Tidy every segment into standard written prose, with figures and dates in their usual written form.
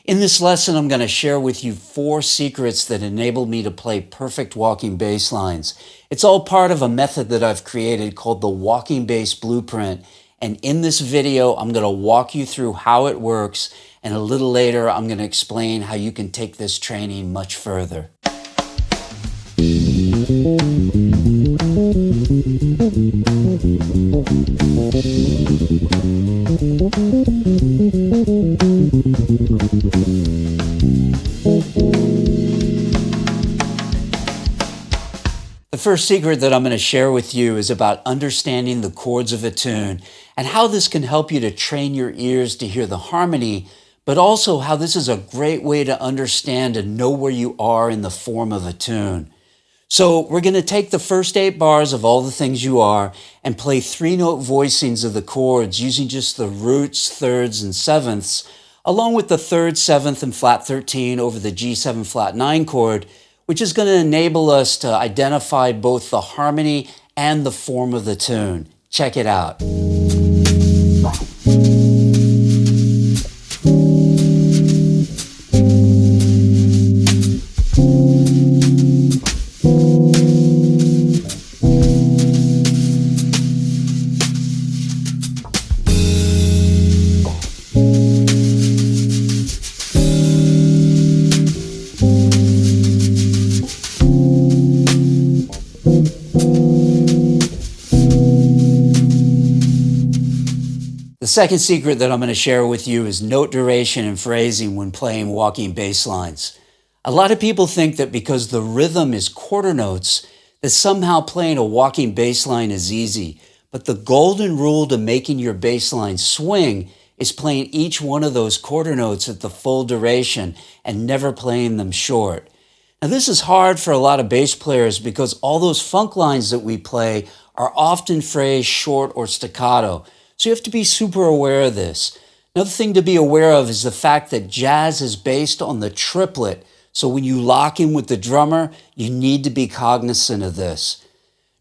In this lesson, I'm going to share with you 4 secrets that enable me to play perfect walking bass lines. It's all part of a method that I've created called the Walking Bass Blueprint. And in this video, I'm going to walk you through how it works. And a little later, I'm going to explain how you can take this training much further. The first secret that I'm going to share with you is about understanding the chords of a tune and how this can help you to train your ears to hear the harmony, but also how this is a great way to understand and know where you are in the form of a tune. So we're going to take the first 8 bars of All the Things You Are and play 3-note voicings of the chords using just the roots, thirds, and sevenths, along with the 3rd, 7th, and flat 13 over the G7 flat 9 chord, which is going to enable us to identify both the harmony and the form of the tune. Check it out. The second secret that I'm going to share with you is note duration and phrasing when playing walking bass lines. A lot of people think that because the rhythm is quarter notes, that somehow playing a walking bass line is easy. But the golden rule to making your bass line swing is playing each one of those quarter notes at the full duration and never playing them short. Now this is hard for a lot of bass players because all those funk lines that we play are often phrased short or staccato. So you have to be super aware of this. Another thing to be aware of is the fact that jazz is based on the triplet. So when you lock in with the drummer, you need to be cognizant of this.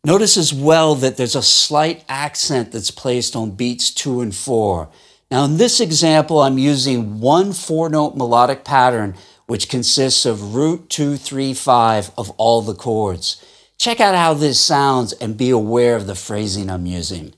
Notice as well that there's a slight accent that's placed on beats 2 and 4. Now in this example, I'm using one 4-note melodic pattern, which consists of root 2, 3, 5 of all the chords. Check out how this sounds and be aware of the phrasing I'm using.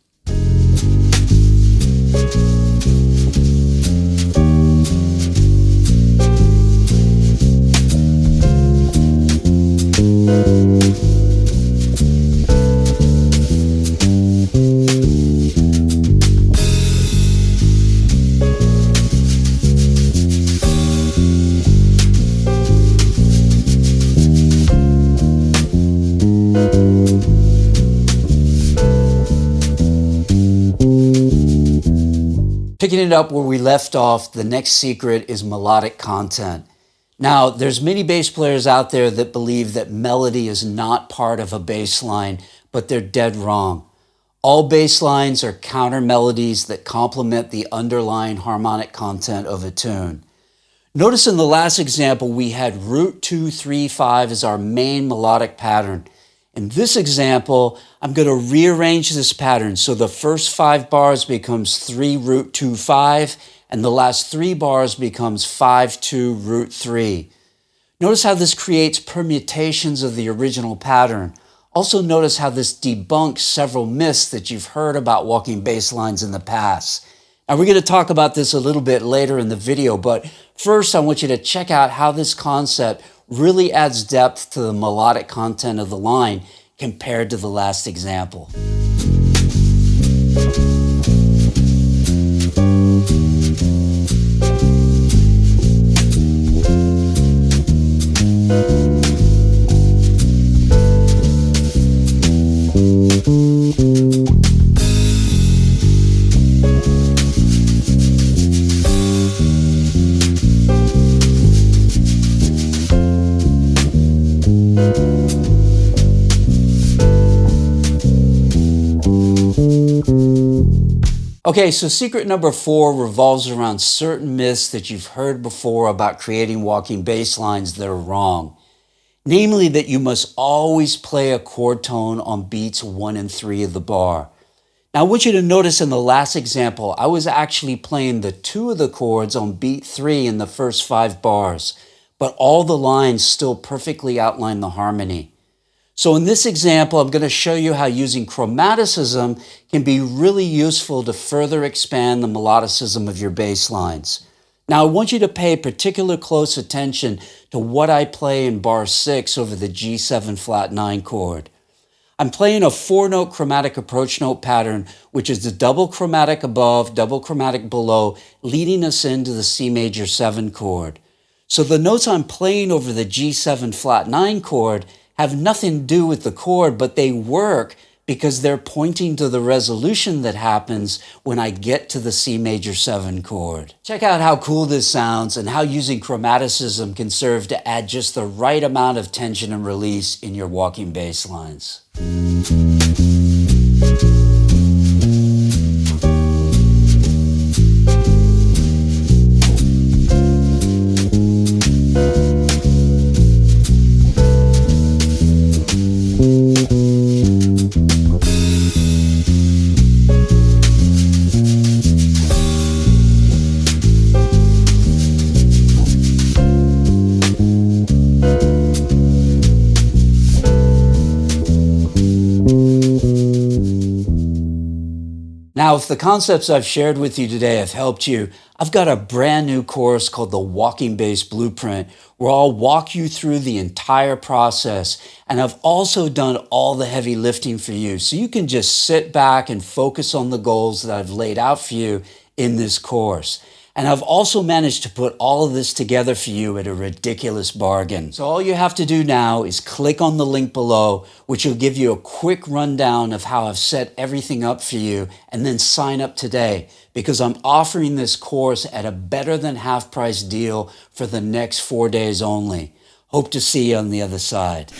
Picking it up where we left off, the next secret is melodic content. Now, there's many bass players out there that believe that melody is not part of a bass line, but they're dead wrong. All bass lines are counter melodies that complement the underlying harmonic content of a tune. Notice in the last example, we had root 2, 3, 5 as our main melodic pattern. In this example, I'm going to rearrange this pattern so the first 5 bars becomes 3 root 2 5 and the last 3 bars becomes 5 2 root 3. Notice how this creates permutations of the original pattern. Also notice how this debunks several myths that you've heard about walking bass lines in the past. Now we're going to talk about this a little bit later in the video, but first I want you to check out how this concept really adds depth to the melodic content of the line compared to the last example. Okay, so secret number 4 revolves around certain myths that you've heard before about creating walking bass lines that are wrong. Namely, that you must always play a chord tone on beats 1 and 3 of the bar. Now I want you to notice in the last example, I was actually playing the 2 of the chords on beat 3 in the first 5 bars, but all the lines still perfectly outline the harmony. So in this example, I'm going to show you how using chromaticism can be really useful to further expand the melodicism of your bass lines. Now I want you to pay particular close attention to what I play in bar 6 over the G7 flat 9 chord. I'm playing a 4-note chromatic approach note pattern, which is the double chromatic above, double chromatic below, leading us into the C major 7 chord. So the notes I'm playing over the G7 flat 9 chord have nothing to do with the chord, but they work because they're pointing to the resolution that happens when I get to the C major 7 chord. Check out how cool this sounds and how using chromaticism can serve to add just the right amount of tension and release in your walking bass lines. Now, if the concepts I've shared with you today have helped you, I've got a brand new course called the Walking Bass Blueprint, where I'll walk you through the entire process. And I've also done all the heavy lifting for you, so you can just sit back and focus on the goals that I've laid out for you in this course. And I've also managed to put all of this together for you at a ridiculous bargain. So all you have to do now is click on the link below, which will give you a quick rundown of how I've set everything up for you, and then sign up today, because I'm offering this course at a better than half price deal for the next 4 days only. Hope to see you on the other side.